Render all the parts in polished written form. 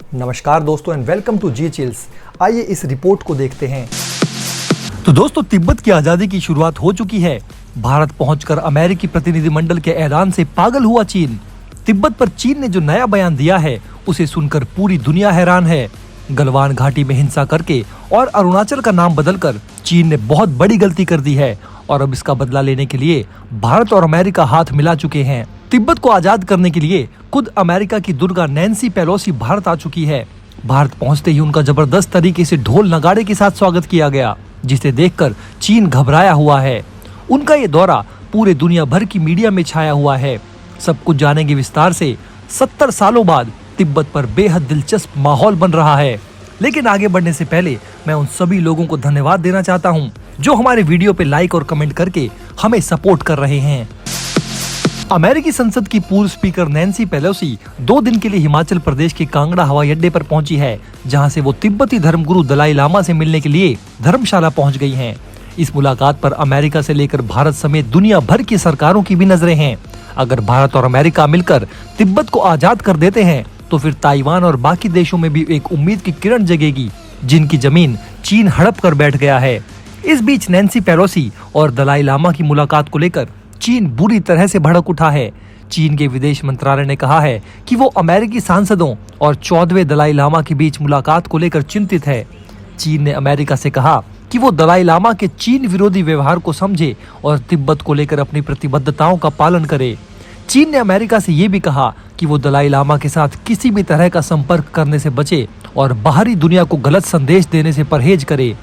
नमस्कार दोस्तों and welcome to G Chills. आइए इस रिपोर्ट को देखते हैं। तो दोस्तों, तिब्बत की आजादी की शुरुआत हो चुकी है। भारत पहुंचकर अमेरिकी प्रतिनिधिमंडल के ऐलान से पागल हुआ चीन। तिब्बत पर चीन ने जो नया बयान दिया है उसे सुनकर पूरी दुनिया हैरान है। गलवान घाटी में हिंसा करके और अरुणाचल का नाम बदलकर चीन ने बहुत बड़ी गलती कर दी है और अब इसका बदला लेने के लिए भारत और अमेरिका हाथ मिला चुके हैं। तिब्बत को आजाद करने के लिए खुद अमेरिका की दुर्गा नैन्सी पेलोसी भारत आ चुकी है। भारत पहुंचते ही उनका जबरदस्त तरीके से ढोल नगाड़े के साथ स्वागत किया गया, जिसे देखकर चीन घबराया हुआ है। उनका ये दौरा पूरे दुनिया भर की मीडिया में छाया हुआ है। सब कुछ जानेंगे विस्तार से। 70 सालों बाद तिब्बत पर बेहद दिलचस्प माहौल बन रहा है। लेकिन आगे बढ़ने से पहले मैं उन सभी लोगों को धन्यवाद देना चाहता हूं जो हमारे वीडियो पे लाइक और कमेंट करके हमें सपोर्ट कर रहे हैं। अमेरिकी संसद की पूर्व स्पीकर नैन्सी पेलोसी 2 दिन के लिए हिमाचल प्रदेश के कांगड़ा हवाई अड्डे पर पहुंची है, जहां से वो तिब्बती धर्मगुरु दलाई लामा से मिलने के लिए धर्मशाला पहुंच गई हैं। इस मुलाकात पर अमेरिका से लेकर भारत समेत दुनिया भर की सरकारों की भी नजरें हैं। अगर भारत और अमेरिका मिलकर तिब्बत को आजाद कर देते हैं तो फिर ताइवान और बाकी देशों में भी एक उम्मीद की किरण जगेगी, जिनकी जमीन चीन हड़प कर बैठ गया है। इस बीच नैन्सी पेलोसी और दलाई लामा की मुलाकात को लेकर चीन बुरी तरह से भड़क उठा है। चीन के विदेश मंत्रालय ने कहा है कि वो अमेरिकी सांसदों और 14वें दलाई लामा के बीच मुलाकात को लेकर चिंतित है। चीन ने अमेरिका से कहा कि वो दलाई लामा के चीन विरोधी व्यवहार को समझे और तिब्बत को लेकर अपनी प्रतिबद्धताओं का पालन करे। चीन ने अमेरिका से ये भी कहा कि वो दलाई लामा के साथ किसी भी तरह का संपर्क करने से बचे और बाहरी दुनिया को गलत संदेश देने से परहेज करे।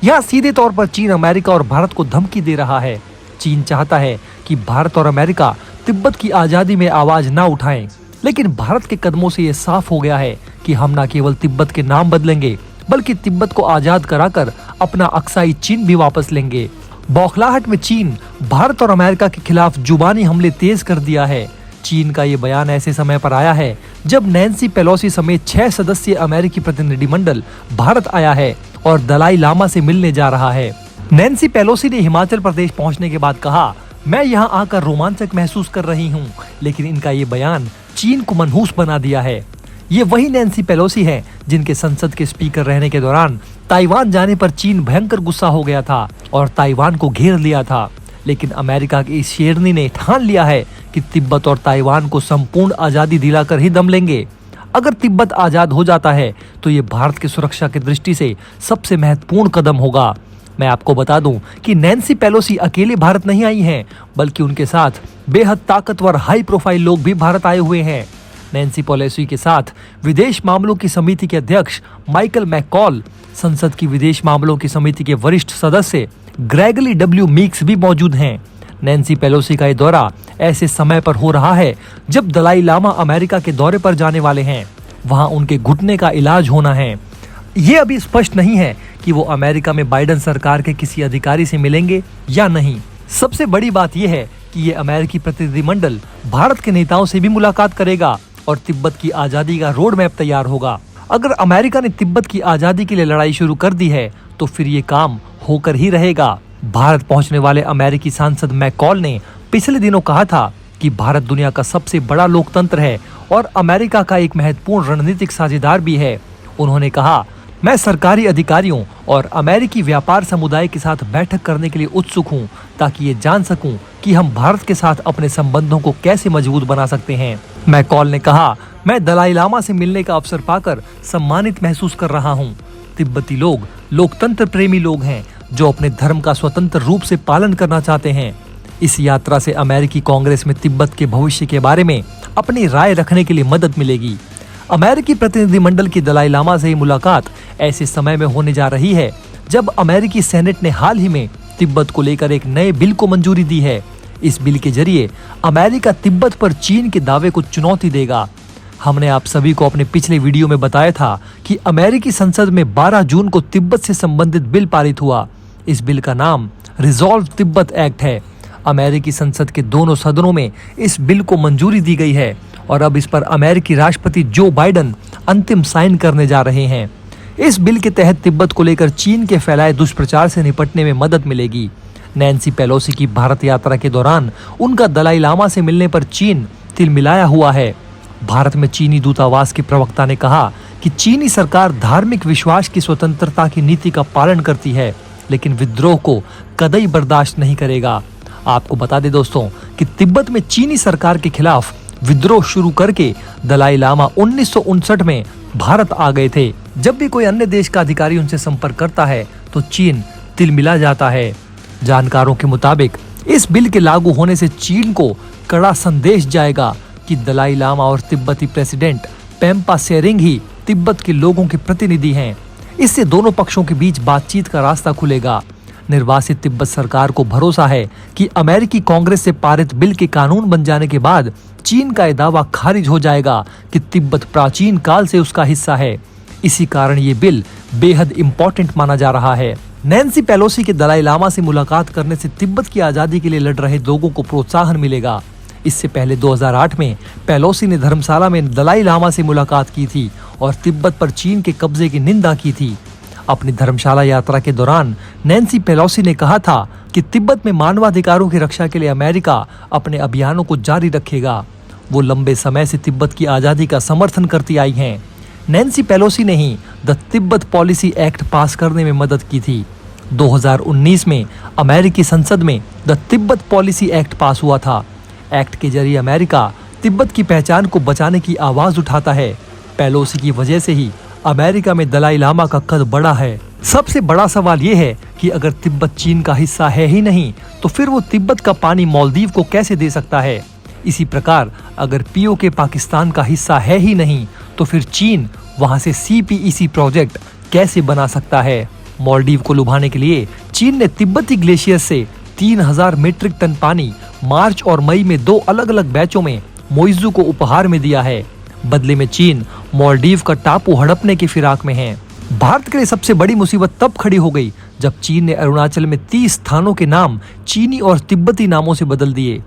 यहाँ सीधे तौर पर चीन अमेरिका और भारत को धमकी दे रहा है। चीन चाहता है कि भारत और अमेरिका तिब्बत की आजादी में आवाज ना उठाएं, लेकिन भारत के कदमों से ये साफ हो गया है कि हम न केवल तिब्बत के नाम बदलेंगे बल्कि तिब्बत को आजाद कराकर अपना अक्साई चीन भी वापस लेंगे। बौखलाहट में चीन भारत और अमेरिका के खिलाफ जुबानी हमले तेज कर दिया है। चीन का ये बयान ऐसे समय पर आया है जब नैन्सी पेलोसी समेत 6 सदस्यीय अमेरिकी प्रतिनिधिमंडल भारत आया है और दलाई लामा से मिलने जा रहा है। नैन्सी पेलोसी ने हिमाचल प्रदेश पहुंचने के बाद कहा, मैं यहां आकर रोमांचक महसूस कर रही हूं, लेकिन इनका ये बयान चीन को मनहूस बना दिया है। ये वही नैन्सी पेलोसी है जिनके संसद के स्पीकर रहने के दौरान ताइवान जाने पर चीन भयंकर गुस्सा हो गया था और ताइवान को घेर लिया था। लेकिन अमेरिका की इस शेरनी ने ठान लिया है कि तिब्बत और ताइवान को संपूर्ण आजादी दिलाकर ही दम लेंगे। अगर तिब्बत आजाद हो जाता है तो ये भारत की सुरक्षा की दृष्टि से सबसे महत्वपूर्ण कदम होगा। मैं आपको बता दूं कि नैन्सी पेलोसी अकेले भारत नहीं आई हैं, बल्कि उनके साथ बेहद ताकतवर हाई प्रोफाइल लोग भी भारत आए हुए हैं। नैन्सी पेलोसी के साथ विदेश मामलों की समिति के अध्यक्ष माइकल मैककॉल, संसद की विदेश मामलों की समिति के वरिष्ठ सदस्य ग्रेगली डब्ल्यू मीक्स भी मौजूद हैं। नैन्सी पेलोसी का ये दौरा ऐसे समय पर हो रहा है जब दलाई लामा अमेरिका के दौरे पर जाने वाले हैं। वहां उनके घुटने का इलाज होना है। ये अभी स्पष्ट नहीं है कि वो अमेरिका में बाइडेन सरकार के किसी अधिकारी से मिलेंगे या नहीं। सबसे बड़ी बात यह है कि ये अमेरिकी प्रतिनिधिमंडल भारत के नेताओं से भी मुलाकात करेगा और तिब्बत की आजादी का रोड मैप तैयार होगा। अगर अमेरिका ने तिब्बत की आजादी के लिए लड़ाई शुरू कर दी है तो फिर ये काम होकर ही रहेगा। भारत पहुंचने वाले अमेरिकी सांसद मैककॉल ने पिछले दिनों कहा था कि भारत दुनिया का सबसे बड़ा लोकतंत्र है और अमेरिका का एक महत्वपूर्ण रणनीतिक साझेदार भी है। उन्होंने कहा, मैं सरकारी अधिकारियों और अमेरिकी व्यापार समुदाय के साथ बैठक करने के लिए उत्सुक हूं, ताकि ये जान सकूं कि हम भारत के साथ अपने संबंधों को कैसे मजबूत बना सकते हैं। मैककॉल ने कहा, मैं दलाई लामा से मिलने का अवसर पाकर सम्मानित महसूस कर रहा हूं। तिब्बती लोग लोकतंत्र प्रेमी लोग हैं जो अपने धर्म का स्वतंत्र रूप से पालन करना चाहते हैं। इस यात्रा से अमेरिकी कांग्रेस में तिब्बत के भविष्य के बारे में अपनी राय रखने के लिए मदद मिलेगी। अमेरिकी प्रतिनिधिमंडल की दलाई लामा से मुलाकात ऐसे समय में होने जा रही है जब अमेरिकी सेनेट ने हाल ही में तिब्बत को लेकर एक नए बिल को मंजूरी दी है। इस बिल के जरिए अमेरिका तिब्बत पर चीन के दावे को चुनौती देगा। हमने आप सभी को अपने पिछले वीडियो में बताया था कि अमेरिकी संसद में 12 जून को तिब्बत से संबंधित बिल पारित हुआ। इस बिल का नाम रिजॉल्व तिब्बत एक्ट है। अमेरिकी संसद के दोनों सदनों में इस बिल को मंजूरी दी गई है और अब इस पर अमेरिकी राष्ट्रपति जो बाइडेन अंतिम साइन करने जा रहे हैं। इस बिल के तहत तिब्बत को लेकर चीन के फैलाए दुष्प्रचार से निपटने में मदद मिलेगी। नैन्सी पेलोसी की भारत यात्रा के दौरान उनका दलाई लामा से मिलने पर चीन तिलमिलाया हुआ है। भारत में चीनी दूतावास के प्रवक्ता ने कहा कि चीनी सरकार धार्मिक विश्वास की स्वतंत्रता की नीति का पालन करती है, लेकिन विद्रोह को कतई बर्दाश्त नहीं करेगा। आपको बता दें दोस्तों कि तिब्बत में चीनी सरकार के खिलाफ विद्रोह शुरू करके दलाई लामा 1959 में भारत आ गए थे। जब भी कोई अन्य देश का अधिकारी उनसे संपर्क करता है तो चीन तिलमिला जाता है। जानकारों के मुताबिक इस बिल के लागू होने से चीन को कड़ा संदेश जाएगा कि दलाई लामा और तिब्बती प्रेसिडेंट पेम्पा त्सेरिंग ही तिब्बत के लोगों के प्रतिनिधि हैं। इससे दोनों पक्षों के बीच बातचीत का रास्ता खुलेगा। निर्वासित तिब्बत सरकार को भरोसा है कि अमेरिकी कांग्रेस से पारित बिल के कानून बन जाने के बाद चीन का यह दावा खारिज हो जाएगा कि तिब्बत प्राचीन काल से उसका हिस्सा है। इसी कारण ये बिल बेहद इम्पोर्टेंट माना जा रहा है। नैन्सी पेलोसी के दलाई लामा से मुलाकात करने से तिब्बत की आजादी के लिए लड़ रहे लोगों को प्रोत्साहन मिलेगा। इससे पहले 2008 में पेलोसी ने धर्मशाला में दलाई लामा से मुलाकात की थी और तिब्बत पर चीन के कब्जे की निंदा की थी। अपनी धर्मशाला यात्रा के दौरान नैन्सी पेलोसी ने कहा था कि तिब्बत में मानवाधिकारों की रक्षा के लिए अमेरिका अपने अभियानों को जारी रखेगा। वो लंबे समय से तिब्बत की आजादी का समर्थन करती आई हैं। नैन्सी पेलोसी ने ही the Tibet policy act pass करने में मदद की थी। 2019 में अमेरिकी संसद में द तिब्बत पॉलिसी एक्ट पास हुआ था। एक्ट के जरिए अमेरिका तिब्बत की पहचान को बचाने की आवाज उठाता है। पेलोसी की वजह से ही अमेरिका में दलाई लामा का कद बढ़ा है। सबसे बड़ा सवाल ये है कि अगर तिब्बत चीन का हिस्सा है ही नहीं तो फिर वो तिब्बत का पानी मालदीव को कैसे दे सकता है। इसी प्रकार अगर पीओके पाकिस्तान का हिस्सा है ही नहीं तो फिर चीन वहां से CPEC प्रोजेक्ट कैसे बना सकता है। मालदीव को लुभाने के लिए चीन ने तिब्बती ग्लेशियर से 3000 मीट्रिक टन पानी मार्च और मई में 2 अलग अलग बैचों में मोइजू को उपहार में दिया है। बदले में चीन मालदीव का टापू हड़पने की फिराक में है। भारत के लिए सबसे बड़ी मुसीबत तब खड़ी हो गई जब चीन ने अरुणाचल में 30 स्थानों के नाम चीनी और तिब्बती नामों से बदल दिए।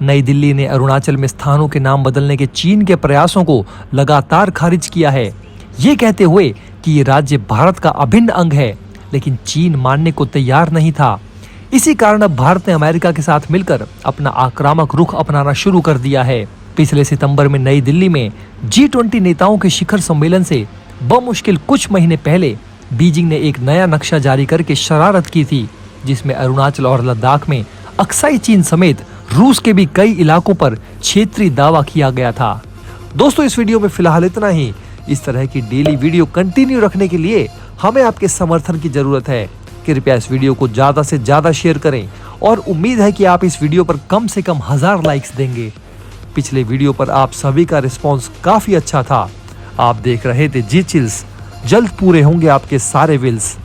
नई दिल्ली ने अरुणाचल में स्थानों के नाम बदलने के चीन के प्रयासों को लगातार खारिज किया है, ये कहते हुए कि ये राज्य भारत का अभिन्न अंग है, लेकिन चीन मानने को तैयार नहीं था। इसी कारण अब भारत ने अमेरिका के साथ मिलकर अपना आक्रामक रुख अपनाना शुरू कर दिया है। पिछले सितंबर में नई दिल्ली में G20 नेताओं के शिखर सम्मेलन से बमुश्किल कुछ महीने पहले बीजिंग ने एक नया नक्शा जारी करके शरारत की थी, जिसमें अरुणाचल और लद्दाख में अक्साई चीन समेत रूस के भी कई इलाकों पर क्षेत्रीय दावा किया गया था। दोस्तों इस वीडियो में फिलहाल इतना ही। इस तरह की डेली वीडियो कंटिन्यू रखने के लिए हमें आपके समर्थन की जरूरत है। कृपया इस वीडियो को ज्यादा से ज्यादा शेयर करें और उम्मीद है कि आप इस वीडियो पर कम से कम 1000 लाइक्स देंगे। पिछले वीडियो पर आप सभी का रिस्पॉन्स काफी अच्छा था। आप देख रहे थे जी चिल्स। जल्द पूरे होंगे आपके सारे विल्स।